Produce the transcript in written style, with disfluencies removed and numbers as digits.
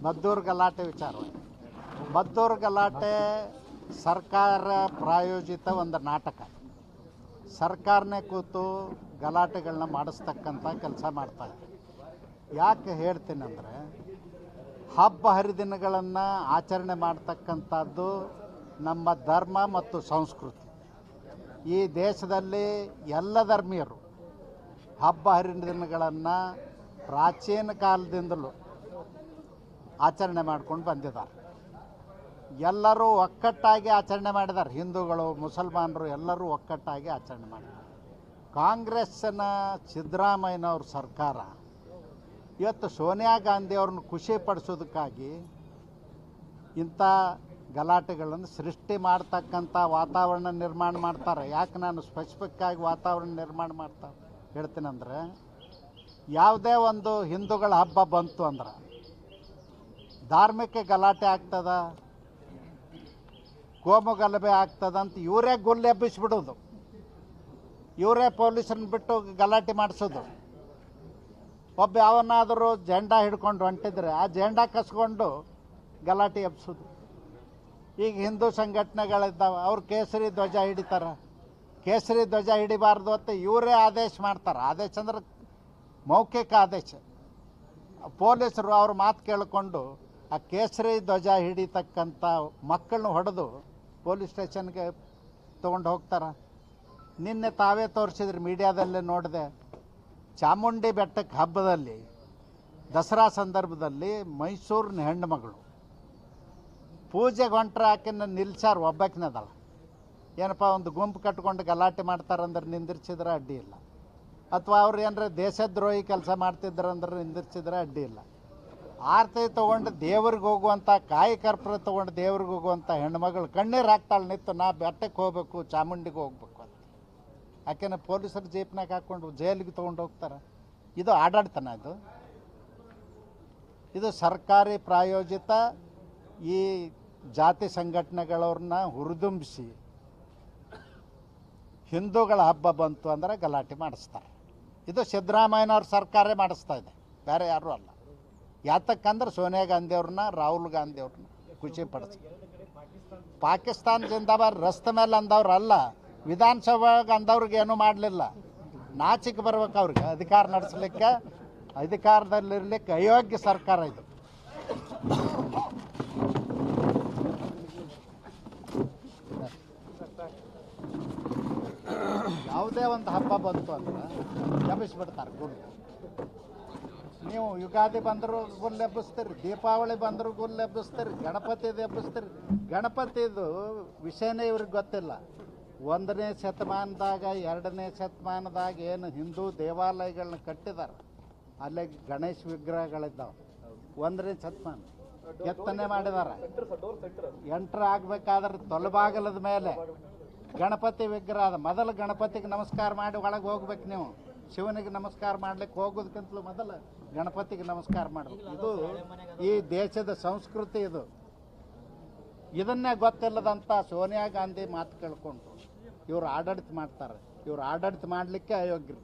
ಮದ್ದೂರು ಗಲಾಟೆ ವಿಚಾರ. ಮದ್ದೂರು ಗಲಾಟೆ ಸರ್ಕಾರ ಪ್ರಾಯೋಜಿತ ಒಂದು ನಾಟಕ. ಸರ್ಕಾರನೇ ಕೂತು ಗಲಾಟೆಗಳನ್ನ ಮಾಡಿಸ್ತಕ್ಕಂಥ ಕೆಲಸ ಮಾಡ್ತಾಯಿದೆ. ಯಾಕೆ ಹೇಳ್ತೀನಂದರೆ, ಹಬ್ಬ ಹರಿದಿನಗಳನ್ನು ಆಚರಣೆ ಮಾಡ್ತಕ್ಕಂಥದ್ದು ನಮ್ಮ ಧರ್ಮ ಮತ್ತು ಸಂಸ್ಕೃತಿ. ಈ ದೇಶದಲ್ಲಿ ಎಲ್ಲ ಧರ್ಮೀಯರು ಹಬ್ಬ ಹರಿದಿನಗಳನ್ನು ಪ್ರಾಚೀನ ಕಾಲದಿಂದಲೂ ಆಚರಣೆ ಮಾಡ್ಕೊಂಡು ಬಂದಿದ್ದಾರೆ. ಎಲ್ಲರೂ ಒಕ್ಕಟ್ಟಾಗಿ ಆಚರಣೆ ಮಾಡಿದ್ದಾರೆ. ಹಿಂದೂಗಳು, ಮುಸಲ್ಮಾನರು ಎಲ್ಲರೂ ಒಕ್ಕಟ್ಟಾಗಿ ಆಚರಣೆ ಮಾಡಿದ್ದಾರೆ. ಕಾಂಗ್ರೆಸ್ಸಿನ ಸಿದ್ದರಾಮಯ್ಯನವ್ರ ಸರ್ಕಾರ ಇವತ್ತು ಸೋನಿಯಾ ಗಾಂಧಿಯವ್ರನ್ನ ಖುಷಿಪಡಿಸೋದಕ್ಕಾಗಿ ಇಂಥ ಗಲಾಟೆಗಳನ್ನು ಸೃಷ್ಟಿ ಮಾಡ್ತಕ್ಕಂಥ ವಾತಾವರಣ ನಿರ್ಮಾಣ ಮಾಡ್ತಾರೆ. ಯಾಕೆ ನಾನು ಸ್ಪೆಸಿಫಿಕ್ಕಾಗಿ ವಾತಾವರಣ ನಿರ್ಮಾಣ ಮಾಡ್ತಾ ಹೇಳ್ತೀನಂದರೆ, ಯಾವುದೇ ಒಂದು ಹಿಂದೂಗಳ ಹಬ್ಬ ಬಂತು ಅಂದ್ರೆ ಧಾರ್ಮಿಕ ಗಲಾಟೆ ಆಗ್ತದ, ಕೋಮು ಗಲಭೆ ಆಗ್ತದಂತ ಇವರೇ ಗುಲ್ಲೆ ಎಬ್ಬಿಸ್ಬಿಡೋದು, ಇವರೇ ಪೊಲೀಸರನ್ನ ಬಿಟ್ಟು ಗಲಾಟೆ ಮಾಡಿಸೋದು. ಒಬ್ಬ ಯಾವನಾದರೂ ಜೆಂಡಾ ಹಿಡ್ಕೊಂಡು ಹೊಂಟಿದ್ರೆ ಆ ಜೆಂಡಾ ಕಸ್ಕೊಂಡು ಗಲಾಟೆ ಎಬ್ಸೋದು. ಈಗ ಹಿಂದೂ ಸಂಘಟನೆಗಳಿದ್ದಾವೆ, ಅವ್ರು ಕೇಸರಿ ಧ್ವಜ ಹಿಡಿತಾರೆ. ಕೇಸರಿ ಧ್ವಜ ಹಿಡಿಬಾರ್ದು ಅಂತ ಇವರೇ ಆದೇಶ ಮಾಡ್ತಾರೆ. ಆದೇಶ ಅಂದ್ರೆ ಮೌಖಿಕ ಆದೇಶ. ಪೊಲೀಸರು ಅವ್ರ ಮಾತು ಕೇಳಿಕೊಂಡು ಆ ಕೇಸರಿ ಧ್ವಜ ಹಿಡಿತಕ್ಕಂಥ ಮಕ್ಕಳನ್ನ ಹೊಡೆದು ಪೊಲೀಸ್ ಸ್ಟೇಷನ್ಗೆ ತೊಗೊಂಡು ಹೋಗ್ತಾರೆ. ನಿನ್ನೆ ತಾವೇ ತೋರಿಸಿದ್ರಿ, ಮೀಡಿಯಾದಲ್ಲೇ ನೋಡಿದೆ. ಚಾಮುಂಡಿ ಬೆಟ್ಟಕ್ಕೆ ಹಬ್ಬದಲ್ಲಿ ದಸರಾ ಸಂದರ್ಭದಲ್ಲಿ ಮೈಸೂರಿನ ಹೆಣ್ಣುಮಗಳು ಪೂಜೆಗೆ ಹೊಂಟ್ರೆ ಆಕೆನ ನಿಲ್ಸಾರು, ಒಬ್ಬಾಕಿನದಳ. ಏನಪ್ಪ ಒಂದು ಗುಂಪು ಕಟ್ಕೊಂಡು ಗಲಾಟೆ ಮಾಡ್ತಾರಂದ್ರೆ ನಿಂದಿರ್ಸಿದ್ರೆ ಅಡ್ಡಿ ಇಲ್ಲ, ಅಥವಾ ಅವ್ರು ಏನಾರ ದೇಶದ್ರೋಹಿ ಕೆಲಸ ಮಾಡ್ತಿದ್ರಂದ್ರೆ ನಿಂದಿರ್ಸಿದ್ರೆ ಅಡ್ಡಿ ಇಲ್ಲ. ಆರತಿ ತೊಗೊಂಡು ದೇವ್ರಿಗೆ ಹೋಗುವಂಥ, ಕಾಯಿ ಕರ್ಪೂರ ತೊಗೊಂಡು ದೇವ್ರಿಗೆ ಹೋಗುವಂಥ ಹೆಣ್ಮಗಳು ಕಣ್ಣೀರು ಹಾಕ್ತಾಳೆ ನಿಂತು, ನಾ ಬೆಟ್ಟಕ್ಕೆ ಹೋಗ್ಬೇಕು, ಚಾಮುಂಡಿಗೆ ಹೋಗ್ಬೇಕು ಅಂತ. ಆಕೆನ ಪೊಲೀಸರು ಜೀಪ್ನಾಗ ಹಾಕ್ಕೊಂಡು ಜೈಲಿಗೆ ತೊಗೊಂಡು ಹೋಗ್ತಾರೆ. ಇದು ಆಡಳಿತನ? ಇದು ಸರ್ಕಾರಿ ಪ್ರಾಯೋಜಿತ ಈ ಜಾತಿ ಸಂಘಟನೆಗಳವ್ರನ್ನ ಹುರಿದುಂಬಿಸಿ ಹಿಂದೂಗಳ ಹಬ್ಬ ಬಂತು ಅಂದರೆ ಗಲಾಟೆ ಮಾಡಿಸ್ತಾರೆ. ಇದು ಸಿದ್ದರಾಮಯ್ಯನವ್ರ ಸರ್ಕಾರೇ ಮಾಡಿಸ್ತಾ ಇದೆ, ಬೇರೆ ಯಾರೂ ಅಲ್ಲ. ಯಾತಕ್ಕಂದ್ರೆ ಸೋನಿಯಾ ಗಾಂಧಿಯವ್ರನ್ನ, ರಾಹುಲ್ ಗಾಂಧಿಯವ್ರನ್ನ ಖುಷಿಪಡಿಸಿ. ಪಾಕಿಸ್ತಾನ ಜಿಂದಾಬಾದ್ ರಸ್ತೆ ಮೇಲೆ ಅಂದವ್ರು ಅಲ್ಲ, ವಿಧಾನಸಭೆಗೆ ಅಂದವ್ರಿಗೆ ಏನೂ ಮಾಡಲಿಲ್ಲ. ನಾಚಿಕೆ ಬರ್ಬೇಕು ಅವ್ರಿಗೆ. ಅಧಿಕಾರ ನಡೆಸಲಿಕ್ಕೆ, ಅಧಿಕಾರದಲ್ಲಿರ್ಲಿಕ್ಕೆ ಅಯೋಗ್ಯ ಸರ್ಕಾರ ಇದು. ಯಾವುದೇ ಒಂದು ಹಬ್ಬ ಬಂತು ಅಂದ್ರೆ ಎಬ್ಬಿಸ್ಬಿಡ್ತಾರೆ ಗುಲ್ಲು. ನೀವು ಯುಗಾದಿ ಬಂದರೂ ಗುಲ್ಲು ಎಬ್ಬಿಸ್ತೀರಿ, ದೀಪಾವಳಿ ಬಂದರೂ ಗುಲ್ಲು ಎಬ್ಬಿಸ್ತೀರಿ, ಗಣಪತಿದು ಎಬ್ಬಿಸ್ತೀರಿ. ಗಣಪತಿದು ವಿಷಯನೇ ಇವ್ರಿಗೆ ಗೊತ್ತಿಲ್ಲ. 1ನೇ ಶತಮಾನದಾಗ 2ನೇ ಶತಮಾನದಾಗ ಏನು ಹಿಂದೂ ದೇವಾಲಯಗಳನ್ನ ಕಟ್ಟಿದ್ದಾರೆ, ಅಲ್ಲೇ ಗಣೇಶ ವಿಗ್ರಹಗಳಿದ್ದಾವೆ. 1ನೇ ಶತಮಾನ ಕೆತ್ತನೆ ಮಾಡಿದ್ದಾರೆ. ಎಂಟ್ರ್ ಆಗಬೇಕಾದ್ರೆ ತೊಲಬಾಗಲದ ಮೇಲೆ ಗಣಪತಿ ವಿಗ್ರಹ ಅದ. ಮೊದಲು ಗಣಪತಿಗೆ ನಮಸ್ಕಾರ ಮಾಡಿ ಒಳಗೆ ಹೋಗ್ಬೇಕು ನೀವು. ಶಿವನಿಗೆ ನಮಸ್ಕಾರ ಮಾಡ್ಲಿಕ್ಕೆ ಹೋಗೋದಕ್ಕಿಂತಲೂ ಮೊದಲು ಗಣಪತಿಗೆ ನಮಸ್ಕಾರ ಮಾಡಬೇಕು. ಇದು ಈ ದೇಶದ ಸಂಸ್ಕೃತಿ. ಇದನ್ನೇ ಗೊತ್ತಿಲ್ಲದಂಥ ಸೋನಿಯಾ ಗಾಂಧಿ ಮಾತು ಕೇಳ್ಕೊಂಡು ಇವರು ಆಡಳಿತ ಮಾಡ್ತಾರೆ. ಇವರು ಆಡಳಿತ ಮಾಡಲಿಕ್ಕೆ ಅಯೋಗ್ಯರು.